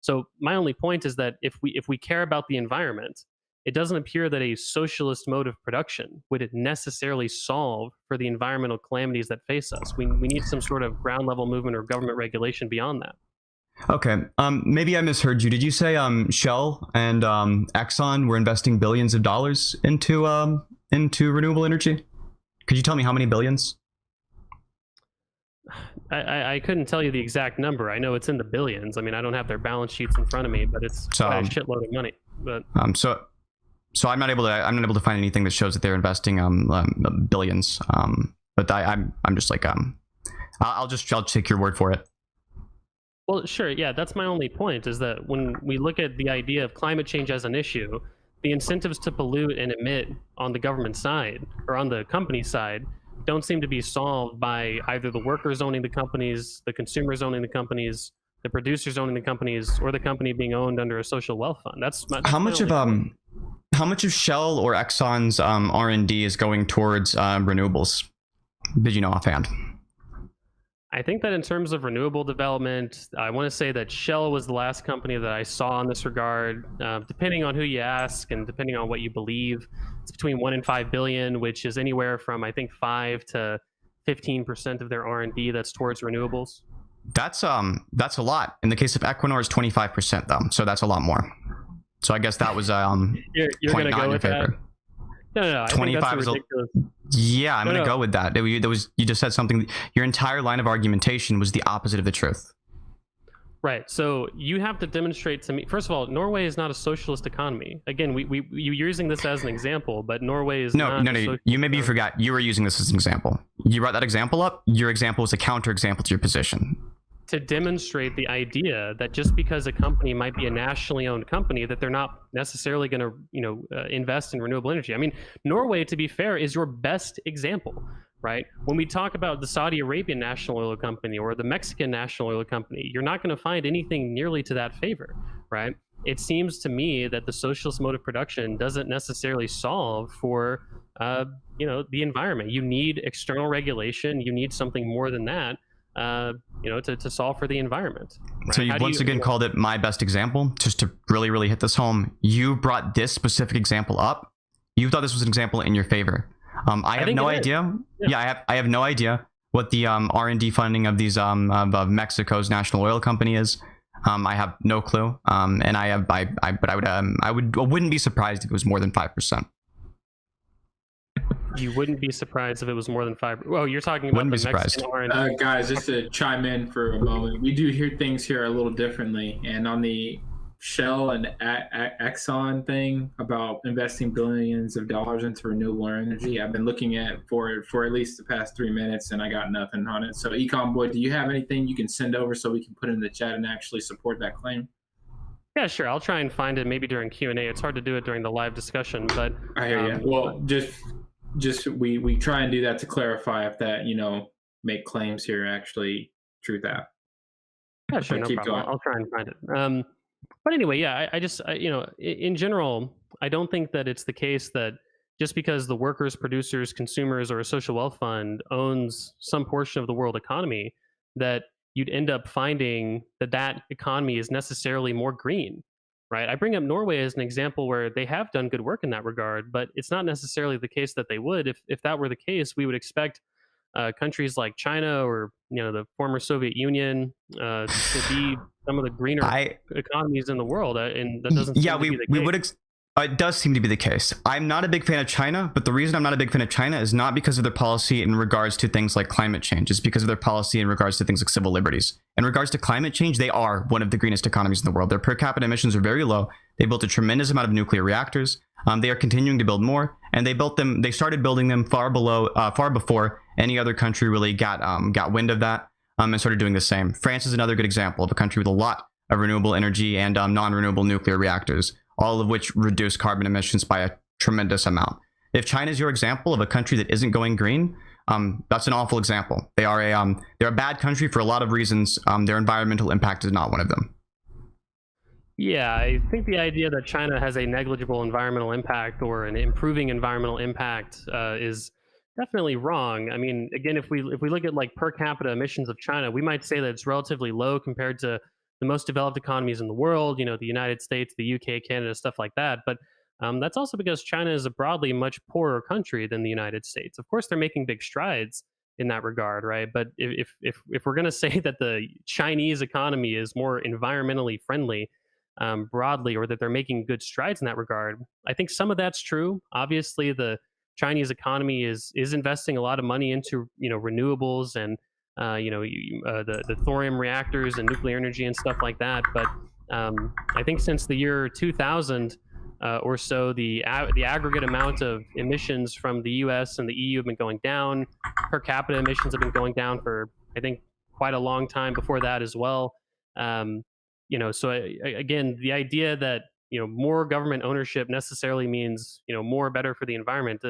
So my only point is that if we care about the environment, it doesn't appear that a socialist mode of production would necessarily solve for the environmental calamities that face us. We need some sort of ground level movement or government regulation beyond that. Okay. Maybe I misheard you. Did you say Shell and Exxon were investing billions of dollars into renewable energy? Could you tell me how many billions? I couldn't tell you the exact number. I know it's in the billions. I mean, I don't have their balance sheets in front of me, but it's quite a shitload of money. But so I'm not able to find anything that shows that they're investing billions. But I'm just like I'll take your word for it. Well, sure, yeah, that's my only point, is that when we look at the idea of climate change as an issue, the incentives to pollute and emit on the government side or on the company side don't seem to be solved by either the workers owning the companies, the consumers owning the companies, the producers owning the companies, or the company being owned under a social wealth fund. That's how much of Shell or Exxon's R&D is going towards renewables? Did you know offhand? I think that in terms of renewable development, I want to say that Shell was the last company that I saw in this regard. Depending on who you ask and depending on what you believe, it's between 1 and 5 billion, which is anywhere from, I think, 5 to 15% of their R&D that's towards renewables. That's a lot. In the case of Equinor, it's 25% though, so that's a lot more. So I guess that was you're going to go with that? No. 25 was ridiculous. Yeah, I'm going to go with that. You just said something. Your entire line of argumentation was the opposite of the truth. Right. So you have to demonstrate to me. First of all, Norway is not a socialist economy. Again, you're using this as an example, but Norway is not. No. You forgot. You were using this as an example. You brought that example up. Your example was a counterexample to your position. To demonstrate the idea that just because a company might be a nationally owned company, that they're not necessarily going to, invest in renewable energy. I mean, Norway, to be fair, is your best example, right? When we talk about the Saudi Arabian national oil company or the Mexican national oil company, you're not going to find anything nearly to that favor, right? It seems to me that the socialist mode of production doesn't necessarily solve for, the environment. You need external regulation. You need something more than that. To solve for the environment. Right? So you once again called it my best example, just to really, really hit this home. You brought this specific example up. You thought this was an example in your favor. I have no idea. Yeah, I have no idea what the R&D funding of these of Mexico's national oil company is. I have no clue. And I wouldn't be surprised if it was more than 5%. You wouldn't be surprised if it was more than 5. Oh, you're talking about the Mexican R&D. Guys, just to chime in for a moment, we do hear things here a little differently. And on the Shell and Exxon thing about investing billions of dollars into renewable energy, I've been looking at for at least the past 3 minutes, and I got nothing on it. So, Econoboi, do you have anything you can send over so we can put in the chat and actually support that claim? Yeah, sure. I'll try and find it maybe during Q&A. It's hard to do it during the live discussion, but I hear you. Well, just we try and do that to clarify if that make claims here actually true that. Yeah, sure, no problem. I'll try and find it. But anyway, yeah, I just in general, I don't think that it's the case that just because the workers, producers, consumers, or a social wealth fund owns some portion of the world economy, that you'd end up finding that economy is necessarily more green. Right. I bring up Norway as an example where they have done good work in that regard, but it's not necessarily the case that they would. If that were the case, we would expect countries like China or the former Soviet Union to be some of the greener economies in the world, and that doesn't. Yeah, we would. It does seem to be the case. I'm not a big fan of China, but the reason I'm not a big fan of China is not because of their policy in regards to things like climate change. It's because of their policy in regards to things like civil liberties. In regards to climate change, they are one of the greenest economies in the world. Their per capita emissions are very low. They built a tremendous amount of nuclear reactors. They are continuing to build more, and they started building them far before any other country really got wind of that, and started doing the same. France is another good example of a country with a lot of renewable energy and non-renewable nuclear reactors, all of which reduce carbon emissions by a tremendous amount. If China is your example of a country that isn't going green, that's an awful example. They're a bad country for a lot of reasons. Their environmental impact is not one of them. Yeah, I think the idea that China has a negligible environmental impact or an improving environmental impact is definitely wrong. I mean, again, if we look at like per capita emissions of China, we might say that it's relatively low compared to the most developed economies in the world, the United States, the UK, Canada, stuff like that. But that's also because China is a broadly much poorer country than the United States. Of course, they're making big strides in that regard, right? But if we're going to say that the Chinese economy is more environmentally friendly broadly, or that they're making good strides in that regard, I think some of that's true. Obviously, the Chinese economy is investing a lot of money into renewables and the thorium reactors and nuclear energy and stuff like that. But I think since the year 2000 or so, the aggregate amount of emissions from the U.S. and the EU have been going down. Per capita emissions have been going down for, I think, quite a long time before that as well. So again, the idea that more government ownership necessarily means more better for the environment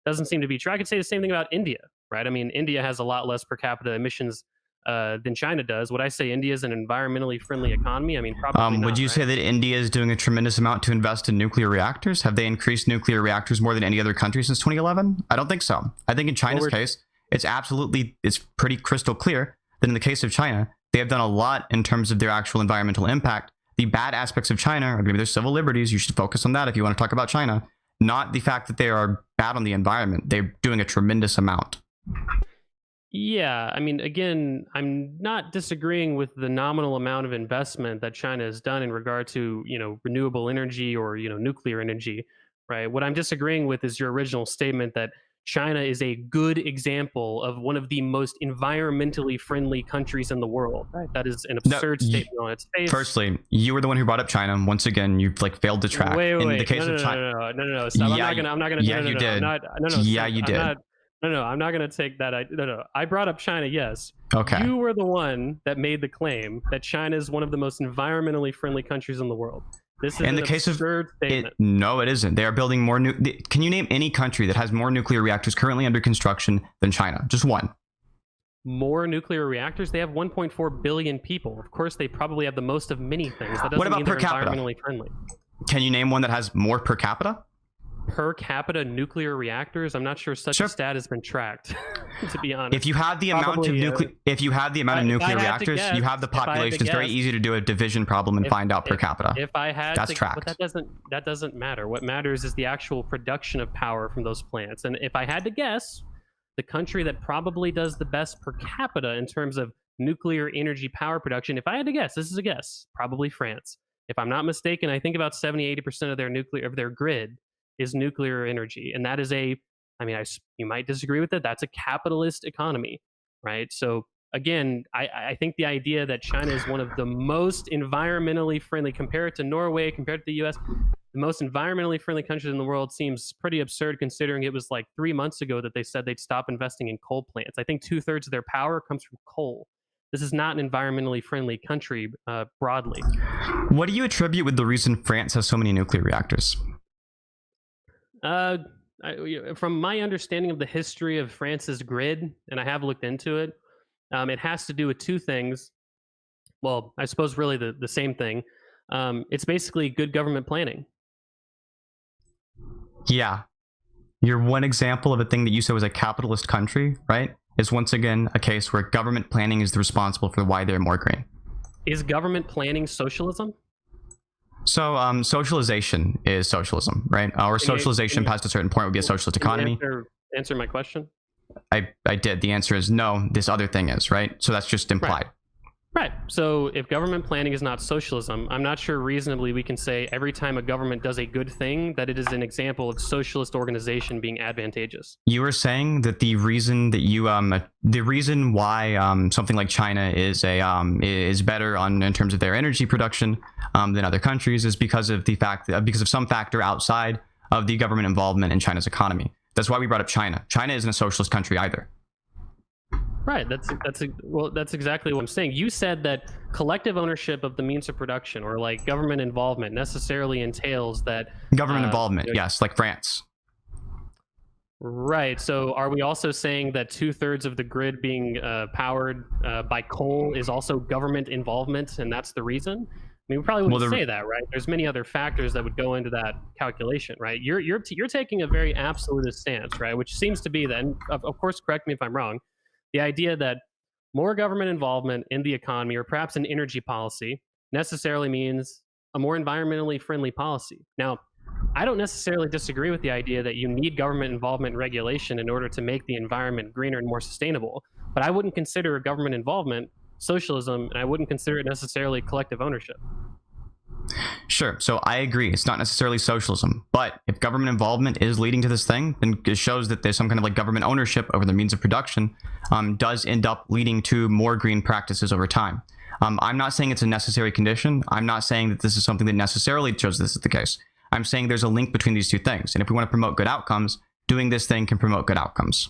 doesn't seem to be true. I could say the same thing about India, right? I mean, India has a lot less per capita emissions than China does. Would I say India is an environmentally friendly economy? I mean, probably not. Would you say that India is doing a tremendous amount to invest in nuclear reactors? Have they increased nuclear reactors more than any other country since 2011? I don't think so. I think in China's case, it's pretty crystal clear that in the case of China, they have done a lot in terms of their actual environmental impact. The bad aspects of China are going to be their civil liberties. You should focus on that if you want to talk about China, not the fact that they are bad on the environment. They're doing a tremendous amount. Yeah, I mean, again, I'm not disagreeing with the nominal amount of investment that China has done in regard to, renewable energy or, nuclear energy, right? What I'm disagreeing with is your original statement that China is a good example of one of the most environmentally friendly countries in the world. Right? That is an absurd statement on its face. Firstly, you were the one who brought up China. Once again, you've failed to track. Wait. In the case of China, no. Stop. Yeah, I'm not gonna. Yeah, you did. Yeah, you did. I'm not gonna take that. I brought up China. Yes. Okay. You were the one that made the claim that China is one of the most environmentally friendly countries in the world. This is in the case of statement. No, it isn't. They are building more Can you name any country that has more nuclear reactors currently under construction than China? Just one. More nuclear reactors? They have 1.4 billion people. Of course, they probably have the most of many things. That doesn't what about mean per they're capita? Environmentally friendly. Can you name one that has more per capita? Per capita nuclear reactors? I'm not sure such a stat has been tracked. To be honest, if you have the amount of nuclear reactors, you have the population. It's very easy to do a division problem and find out per capita. If I had that's tracked. But that doesn't matter. What matters is the actual production of power from those plants. And if I had to guess, the country that probably does the best per capita in terms of nuclear energy power production, if I had to guess, this is a guess, probably France. If I'm not mistaken, I think about 70-80% of their grid is nuclear energy, and that is you might disagree with it. That's a capitalist economy, right? So again, I think the idea that China is one of the most environmentally friendly, compared to Norway, compared to the U.S., the most environmentally friendly countries in the world seems pretty absurd, considering it was like 3 months ago that they said they'd stop investing in coal plants. I think 2/3 of their power comes from coal. This is not an environmentally friendly country broadly. What do you attribute with the reason France has so many nuclear reactors? From my understanding of the history of France's grid, and I have looked into it, it has to do with two things. Well, I suppose really the same thing. It's basically good government planning. Yeah. You're one example of a thing that you said was a capitalist country, right? Is once again a case where government planning is responsible for why they're more green. Is government planning socialism? So socialization is socialism, right? Or socialization past a certain point would be a socialist economy. Answer my question? I did. The answer is no, this other thing is, right? So that's just implied. Right. So if government planning is not socialism, I'm not sure reasonably we can say every time a government does a good thing that it is an example of socialist organization being advantageous. You were saying that the reason why something like China is better in terms of their energy production than other countries is because of some factor outside of the government involvement in China's economy. That's why we brought up China. China isn't a socialist country either. Right. That's exactly what I'm saying. You said that collective ownership of the means of production, or like government involvement, necessarily entails that government involvement. Yes, like France. Right. So are we also saying that 2/3 of the grid being powered by coal is also government involvement, and that's the reason? I mean, we probably wouldn't say that, right? There's many other factors that would go into that calculation, right? You're taking a very absolutist stance, right? Which seems to be then, of course, correct me if I'm wrong, the idea that more government involvement in the economy, or perhaps in energy policy, necessarily means a more environmentally friendly policy. Now, I don't necessarily disagree with the idea that you need government involvement and regulation in order to make the environment greener and more sustainable, but I wouldn't consider government involvement socialism, and I wouldn't consider it necessarily collective ownership. Sure. So I agree. It's not necessarily socialism, but if government involvement is leading to this thing, then it shows that there's some kind of like government ownership over the means of production, does end up leading to more green practices over time. I'm not saying it's a necessary condition. I'm not saying that this is something that necessarily shows this is the case. I'm saying there's a link between these two things. And if we want to promote good outcomes, doing this thing can promote good outcomes.